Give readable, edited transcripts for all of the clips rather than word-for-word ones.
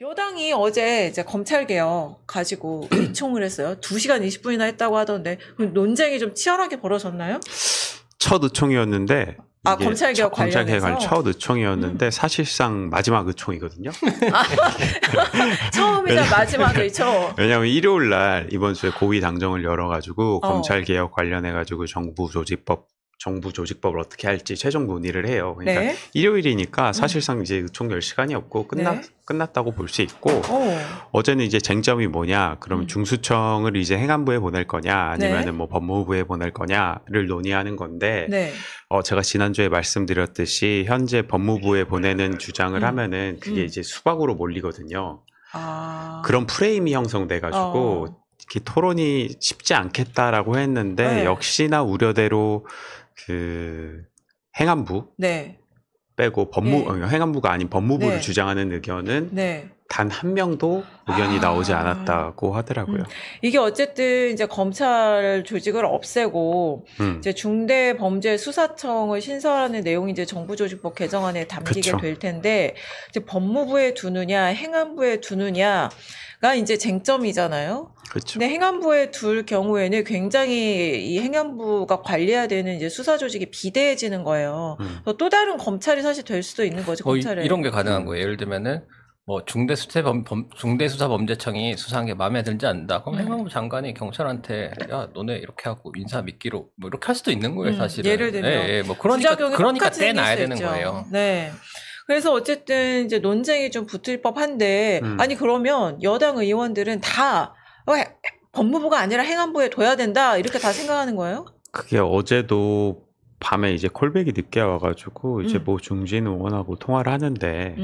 여당이 어제 이제 검찰개혁 가지고 의총을 했어요. 2시간 20분이나 했다고 하던데 논쟁이 좀 치열하게 벌어졌나요? 첫 의총이었는데 검찰개혁 관련해서? 첫 의총이었는데 사실상 마지막 의총이거든요. 처음이자 마지막 의총. 왜냐하면 일요일 날 이번 주에 고위 당정을 열어가지고 검찰개혁 관련해가지고 정부 조직법을 어떻게 할지 최종 논의를 해요. 그러니까 네. 일요일이니까 사실상 이제 의총 열 시간이 없고 끝났다고 볼 수 있고 어제는 이제 쟁점이 뭐냐? 그러면 중수청을 이제 행안부에 보낼 거냐 아니면은 뭐 법무부에 보낼 거냐를 논의하는 건데 제가 지난주에 말씀드렸듯이 현재 법무부에 보내는 주장을 하면은 그게 이제 수박으로 몰리거든요. 그런 프레임이 형성돼가지고 이렇게 토론이 쉽지 않겠다라고 했는데 역시나 우려대로 그 행안부 빼고 행안부가 아닌 법무부를 주장하는 의견은 단 한 명도 의견이 나오지 않았다고 하더라고요. 이게 어쨌든 이제 검찰 조직을 없애고 이제 중대범죄수사청을 신설하는 내용이 이제 정부조직법 개정안에 담기게 될 텐데 이제 법무부에 두느냐 행안부에 두느냐가 이제 쟁점이잖아요. 그렇죠. 근데 행안부에 둘 경우에는 굉장히 이 행안부가 관리해야 되는 이제 수사 조직이 비대해지는 거예요. 또 다른 검찰이 사실 될 수도 있는 거죠. 검찰에. 이런 게 가능한 거예요. 예를 들면은 뭐 중대수사범죄청이 수사한 게 마음에 들지 않는다. 그럼 행안부 장관이 경찰한테 야 너네 이렇게 하고 인사 미끼로 뭐 이렇게 할 수도 있는 거예요, 사실은. 예를 들면 뭐 그러니까 떼놔야 되는 거예요. 네. 그래서 어쨌든 이제 논쟁이 좀 붙을 법한데 아니 그러면 여당 의원들은 다 법무부가 아니라 행안부에 둬야 된다 이렇게 다 생각하는 거예요? 그게 어제도 밤에 이제 콜백이 늦게 와가지고 이제 뭐 중진 의원하고 통화를 하는데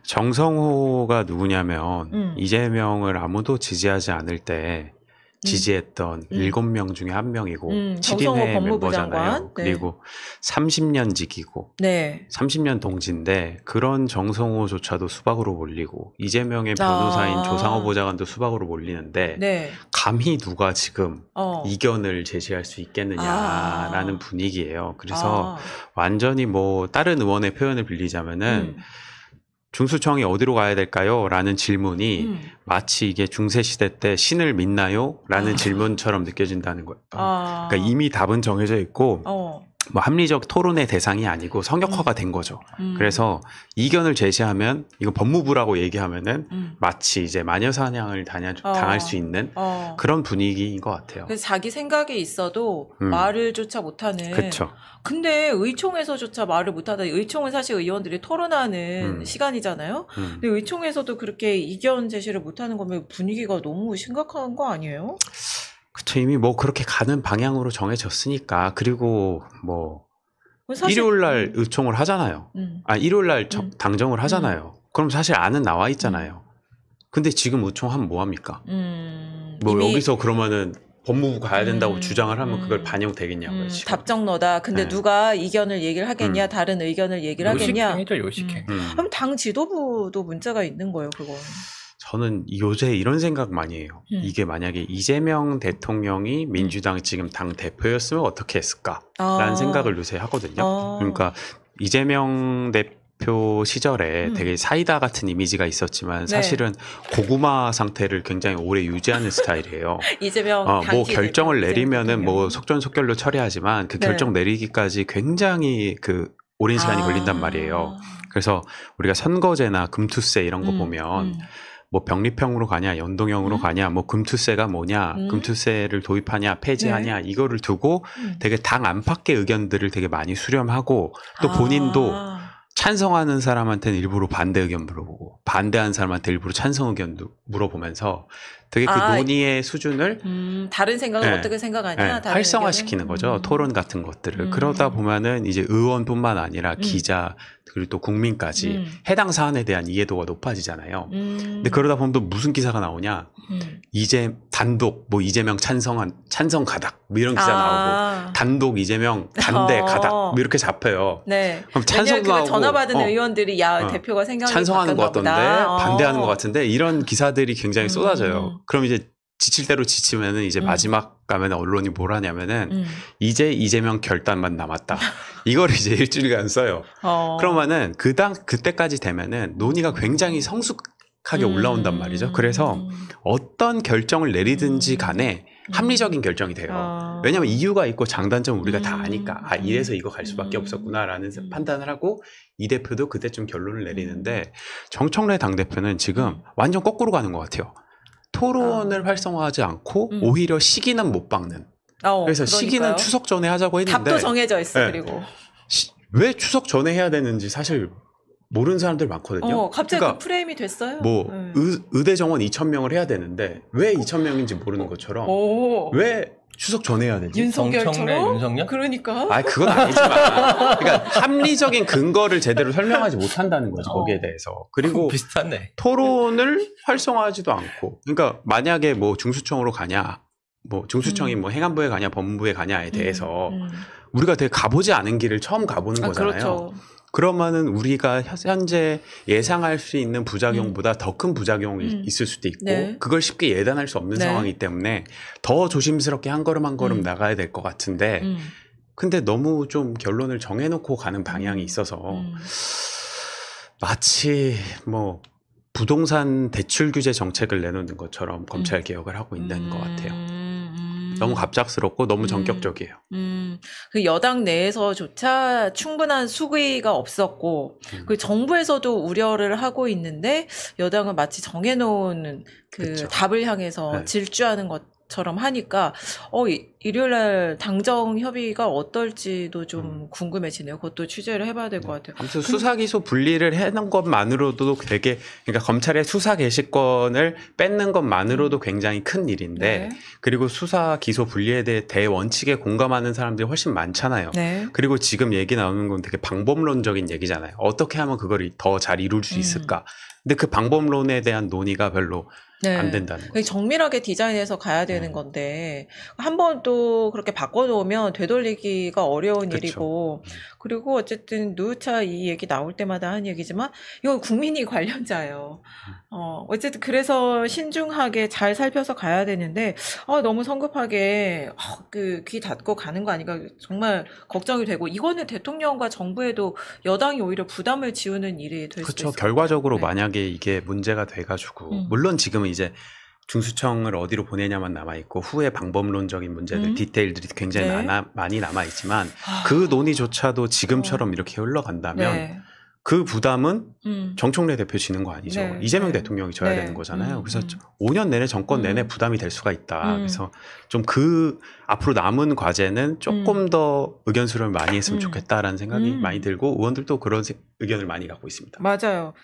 정성호가 누구냐면 이재명을 아무도 지지하지 않을 때 지지했던 7명 중에 1명이고 7인회 멤버잖아요. 그리고 30년 직이고 30년 동지인데 그런 정성호조차도 수박으로 몰리고 이재명의 변호사인 조상호 보좌관도 수박으로 몰리는데 감히 누가 지금 이견을 제시할 수 있겠느냐라는 분위기예요. 그래서 완전히 뭐 다른 의원의 표현을 빌리자면은 중수청이 어디로 가야 될까요? 라는 질문이 마치 이게 중세시대 때 신을 믿나요? 라는 질문처럼 느껴진다는 거예요. 그러니까 이미 답은 정해져 있고 뭐 합리적 토론의 대상이 아니고 성역화가 된 거죠. 그래서 이견을 제시하면 이거 법무부라고 얘기하면은 마치 이제 마녀사냥을 당할 수 있는 그런 분위기인 것 같아요. 그래서 자기 생각이 있어도 말을 조차 못하는. 그렇죠. 근데 의총에서조차 말을 못하다. 의총은 사실 의원들이 토론하는 시간이잖아요. 근데 의총에서도 그렇게 이견 제시를 못하는 거면 분위기가 너무 심각한 거 아니에요? 그쵸. 이미 뭐 그렇게 가는 방향으로 정해졌으니까. 그리고 뭐 사실, 일요일 날 의총을 하잖아요. 일요일 날 당정을 하잖아요. 그럼 사실 안은 나와 있잖아요. 근데 지금 의총하면 뭐 합니까? 뭐 여기서 그러면은 법무부 가야 된다고 주장을 하면 그걸 반영되겠냐고요. 답정너다. 근데 누가 이견을 얘기를 하겠냐, 다른 의견을 얘기를 하겠냐. 요식해. 그럼 당 지도부도 문제가 있는 거예요, 그건. 저는 요새 이런 생각 많이 해요. 이게 만약에 이재명 대통령이 민주당 지금 당 대표였으면 어떻게 했을까? 라는 생각을 요새 하거든요. 그러니까 이재명 대표 시절에 되게 사이다 같은 이미지가 있었지만 사실은 고구마 상태를 굉장히 오래 유지하는 스타일이에요. 이재명 뭐 결정을 내리면은 뭐 속전속결로 처리하지만 그 결정 내리기까지 굉장히 그 오랜 시간이 걸린단 말이에요. 그래서 우리가 선거제나 금투세 이런 거 보면 뭐 병립형으로 가냐 연동형으로 가냐 뭐 금투세가 뭐냐 금투세를 도입하냐 폐지하냐 이거를 두고 되게 당 안팎의 의견들을 되게 많이 수렴하고 또 본인도 찬성하는 사람한테는 일부러 반대 의견 물어보고 반대하는 사람한테 일부러 찬성 의견도 물어보면서 되게 그 논의의 수준을 다른 생각을 어떻게 생각하냐 다른 활성화시키는 거죠. 토론 같은 것들을. 그러다 보면은 이제 의원뿐만 아니라 기자 그리고 또 국민까지 해당 사안에 대한 이해도가 높아지잖아요. 근데 그러다 보면 또 무슨 기사가 나오냐? 이제 단독 뭐 이재명 찬성 가닥 뭐 이런 기사 나오고 단독 이재명 반대 가닥 뭐 이렇게 잡혀요. 그럼 찬성도 하고 전화 받은 의원들이 대표가 생각이 찬성하는 것 같던데 보다. 반대하는 것 같은데 이런 기사들이 굉장히 쏟아져요. 그럼 이제 지칠 대로 지치면은 이제 마지막 가면 언론이 뭘 하냐면은 이제 이재명 결단만 남았다. 이걸 이제 일주일간 써요. 그러면은 그때까지 되면은 논의가 굉장히 하게 올라온단 말이죠. 그래서 어떤 결정을 내리든지 간에 합리적인 결정이 돼요. 왜냐하면 이유가 있고 장단점 우리가 다 아니까 이래서 이거 갈 수밖에 없었구나라는 판단을 하고 이 대표도 그때쯤 결론을 내리는데 정청래 당대표는 지금 완전 거꾸로 가는 것 같아요. 토론을 활성화하지 않고 오히려 시기는 못 박는. 그래서 그러니까요. 시기는 추석 전에 하자고 했는데 답도 정해져 있어. 네. 그리고 왜 추석 전에 해야 되는지 사실 모르는 사람들 많거든요. 갑자기 그러니까 그 프레임이 됐어요. 뭐 의대 정원 2,000명을 해야 되는데 왜 2,000명인지 모르는 것처럼 왜 추석 전에 해야 되지? 윤석열처럼? 윤석열? 그러니까. 그건 아니지만 그러니까 합리적인 근거를 제대로 설명하지 못한다는 거죠. 거기에 대해서. 그리고 비슷하네. 토론을 활성화하지도 않고. 그러니까 만약에 뭐 중수청으로 가냐, 뭐 중수청이 뭐 행안부에 가냐, 법무부에 가냐에 대해서 우리가 되게 가보지 않은 길을 처음 가보는 거잖아요. 그렇죠. 그러면은 우리가 현재 예상할 수 있는 부작용보다 더 큰 부작용이 있을 수도 있고 네. 그걸 쉽게 예단할 수 없는 네. 상황이기 때문에 더 조심스럽게 한 걸음 한 걸음 나가야 될 것 같은데 근데 너무 좀 결론을 정해놓고 가는 방향이 있어서 마치 뭐 부동산 대출 규제 정책을 내놓는 것처럼 검찰 개혁을 하고 있는 것 같아요. 너무 갑작스럽고 너무 전격적이에요. 그 여당 내에서조차 충분한 수기가 없었고, 그 정부에서도 우려를 하고 있는데, 여당은 마치 정해놓은 그 그쵸. 답을 향해서 네. 질주하는 것처럼 하니까, 일요일날 당정 협의가 어떨지도 좀 궁금해지네요. 그것도 취재를 해봐야 될 것 같아요. 아무튼 수사 기소 분리를 해놓은 것만으로도 되게 그러니까 검찰의 수사 개시권을 뺏는 것만으로도 굉장히 큰 일인데 네. 그리고 수사 기소 분리에 대해 대원칙에 공감하는 사람들이 훨씬 많잖아요. 네. 그리고 지금 얘기 나오는 건 되게 방법론적인 얘기잖아요. 어떻게 하면 그걸 더 잘 이룰 수 있을까? 근데 그 방법론에 대한 논의가 별로 네. 안 된다는 거죠. 정밀하게 디자인해서 가야 되는 건데 한 번 또 그렇게 바꿔놓으면 되돌리기가 어려운 그쵸. 일이고 그리고 어쨌든 누차 이 얘기 나올 때마다 하는 얘기지만 이건 국민이 관련자예요. 어쨌든 그래서 신중하게 잘 살펴서 가야 되는데 너무 성급하게 그 귀 닫고 가는 거 아닌가 정말 걱정이 되고 이거는 대통령과 정부에도 여당이 오히려 부담을 지우는 일이 될 수도 그렇죠. 있어요. 결과적으로 네. 만약에 이게 문제가 돼가지고 물론 지금은 이제 중수청을 어디로 보내냐만 남아있고 후에 방법론적인 문제들 디테일들이 굉장히 네. 많이 남아있지만 그 논의조차도 지금처럼 이렇게 흘러간다면 네. 그 부담은 정청래 대표 지는 거 아니죠. 네. 이재명 네. 대통령이 져야 네. 되는 거잖아요. 그래서 5년 내내 정권 내내 부담이 될 수가 있다. 음. 그래서 좀 앞으로 남은 과제는 조금 더 의견 수렴을 많이 했으면 좋겠다라는 생각이 많이 들고 의원들도 그런 의견을 많이 갖고 있습니다. 맞아요.